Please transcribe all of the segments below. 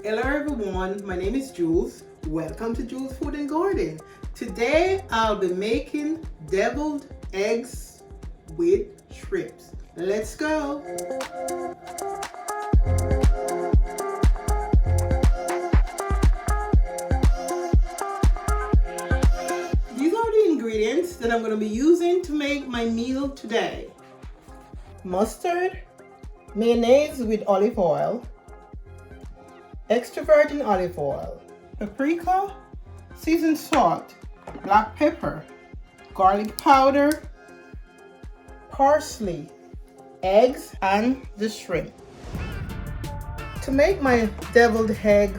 Hello everyone, my name is Jules. Welcome to Jules Food and Garden. Today I'll be making deviled eggs with shrimps. Let's go. These are the ingredients that I'm going to be using to make my meal today. Mustard, mayonnaise with olive oil, extra virgin olive oil, paprika, seasoned salt, black pepper, garlic powder, parsley, eggs, and the shrimp. To make my deviled egg,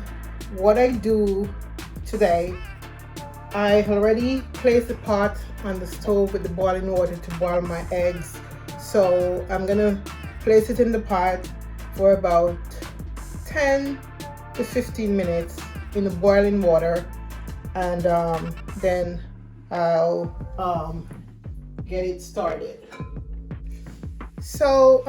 what I do today, I already placed the pot on the stove with the boiling water to boil my eggs. So I'm gonna place it in the pot for about 10 to 15 minutes in the boiling water, and then I'll get it started. So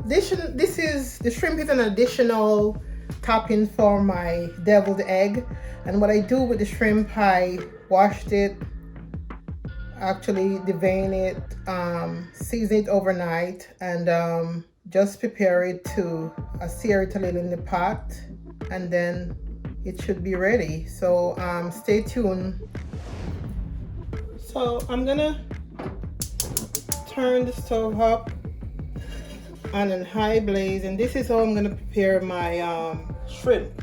the shrimp is an additional topping for my deviled egg. And what I do with the shrimp, I washed it, actually devein it, season it overnight, and just prepare it to sear it a little in the pot, and then it should be ready. So stay tuned. So I'm gonna turn the stove up on a high blaze, and this is how I'm gonna prepare my shrimp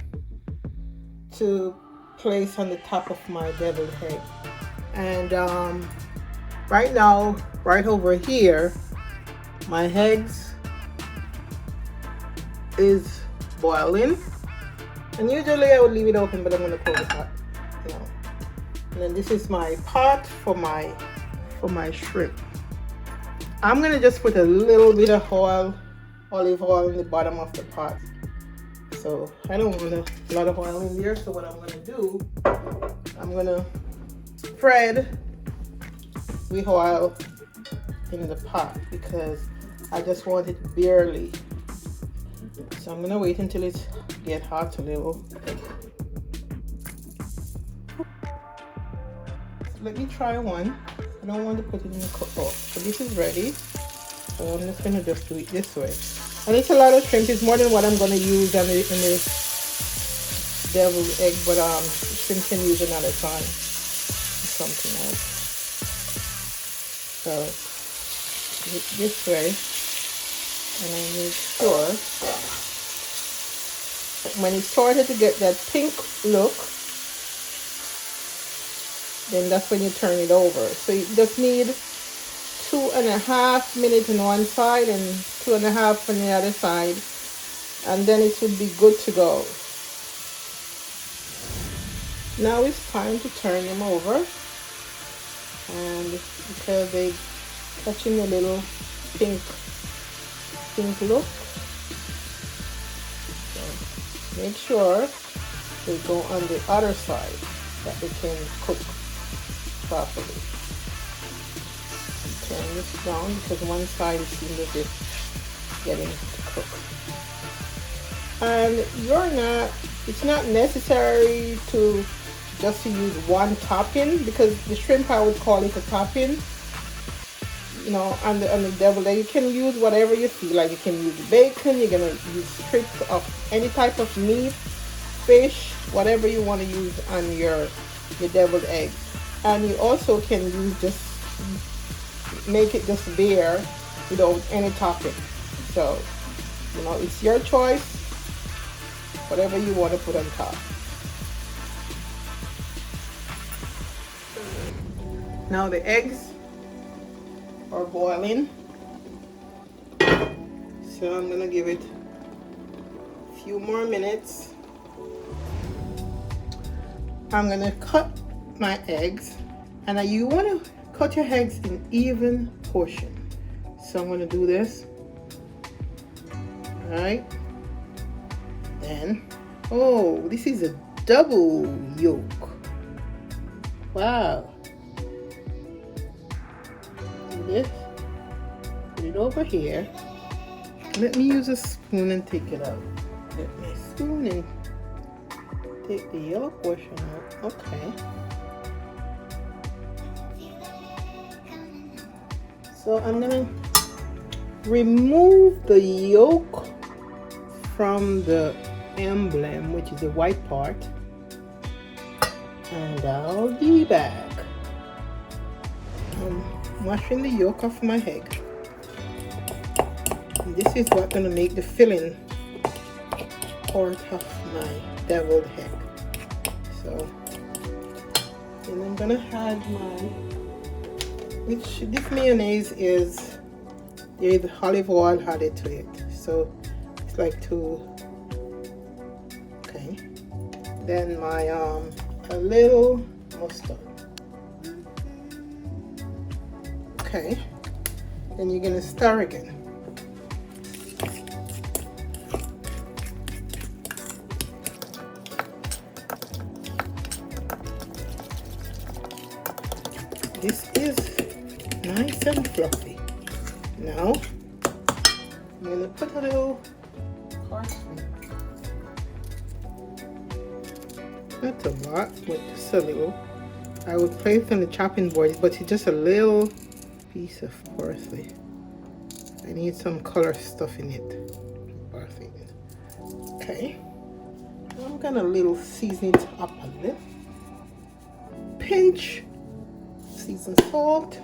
to place on the top of my deviled egg. And right now, right over here, my eggs is boiling, and usually I would leave it open, but I'm gonna close it up, you know. And then this is my pot for my shrimp. I'm gonna just put a little bit of olive oil in the bottom of the pot. So I don't want a lot of oil in there. So what I'm gonna do, I'm gonna spread the oil in the pot because I just want it barely. So I'm gonna wait until it gets hot a little. So let me try one. I don't want to put it in the cook-off. So this is ready. So I'm just gonna just do it this way. And it's a lot of shrimp. It's more than what I'm gonna use in the deviled egg, but shrimp can use another time. Something else. So this way, and I make sure when it started to get that pink look, then that's when you turn it over. So you just need 2.5 minutes on one side and 2.5 on the other side, and then it should be good to go. Now it's time to turn them over, and because they touching a little pink look, so make sure they go on the other side that they can cook properly. Turn this down because one side is seems as if getting to cook. And it's not necessary to just to use one topping, because the shrimp, I would call it a topping. You know, on the deviled egg, you can use whatever you feel like. You can use bacon, you're gonna use strips of any type of meat, fish, whatever you want to use on your deviled egg. And you also can use just make it just bare without any topping. So, you know, it's your choice, whatever you want to put on top. Now the eggs are boiling, so I'm gonna give it a few more minutes. I'm gonna cut my eggs, and you want to cut your eggs in even portion. So I'm going to do this. All right. Then, oh, this is a double yolk. Wow. Do this. Put it over here. Let me use a spoon and take it out. Get my spoon and take the yellow portion out. Okay. So I'm gonna remove the yolk from the emblem, which is the white part, and I'll be back. I'm washing the yolk off my egg. And this is what's gonna make the filling part of my deviled egg. So then I'm gonna add this mayonnaise is, there is olive oil added to it, so it's like two. Okay, then my a little mustard. Okay, then you're gonna stir again. This is nice and fluffy. Now I'm gonna put a little parsley. Not a lot, but just a little. I would place it on the chopping board, but it's just a little piece of parsley. I need some color stuff in it. Parsley. Okay. I'm gonna season it up a little. Pinch seasoned salt.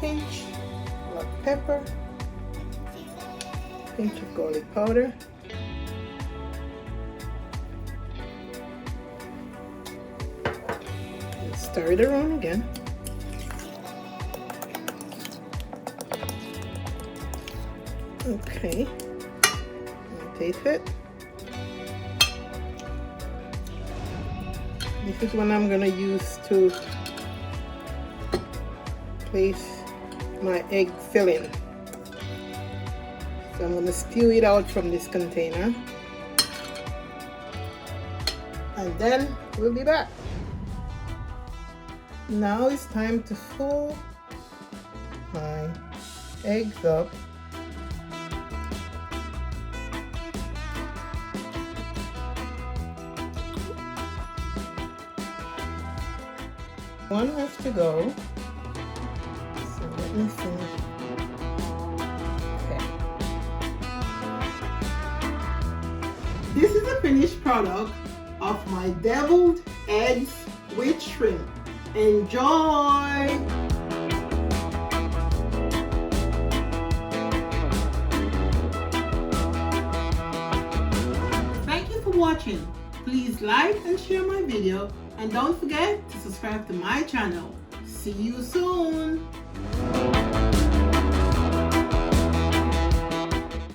Pinch black pepper. Pinch of garlic powder. Stir it around again. Okay, taste it. This is what I'm gonna use to place my egg filling. So I'm gonna spew it out from this container, and then we'll be back. Now it's time to fill my eggs up. One has to go. So let me finish. Okay. This is the finished product of my deviled eggs with shrimp. Enjoy! Thank you for watching. Please like and share my video, and don't forget to subscribe to my channel. See you soon!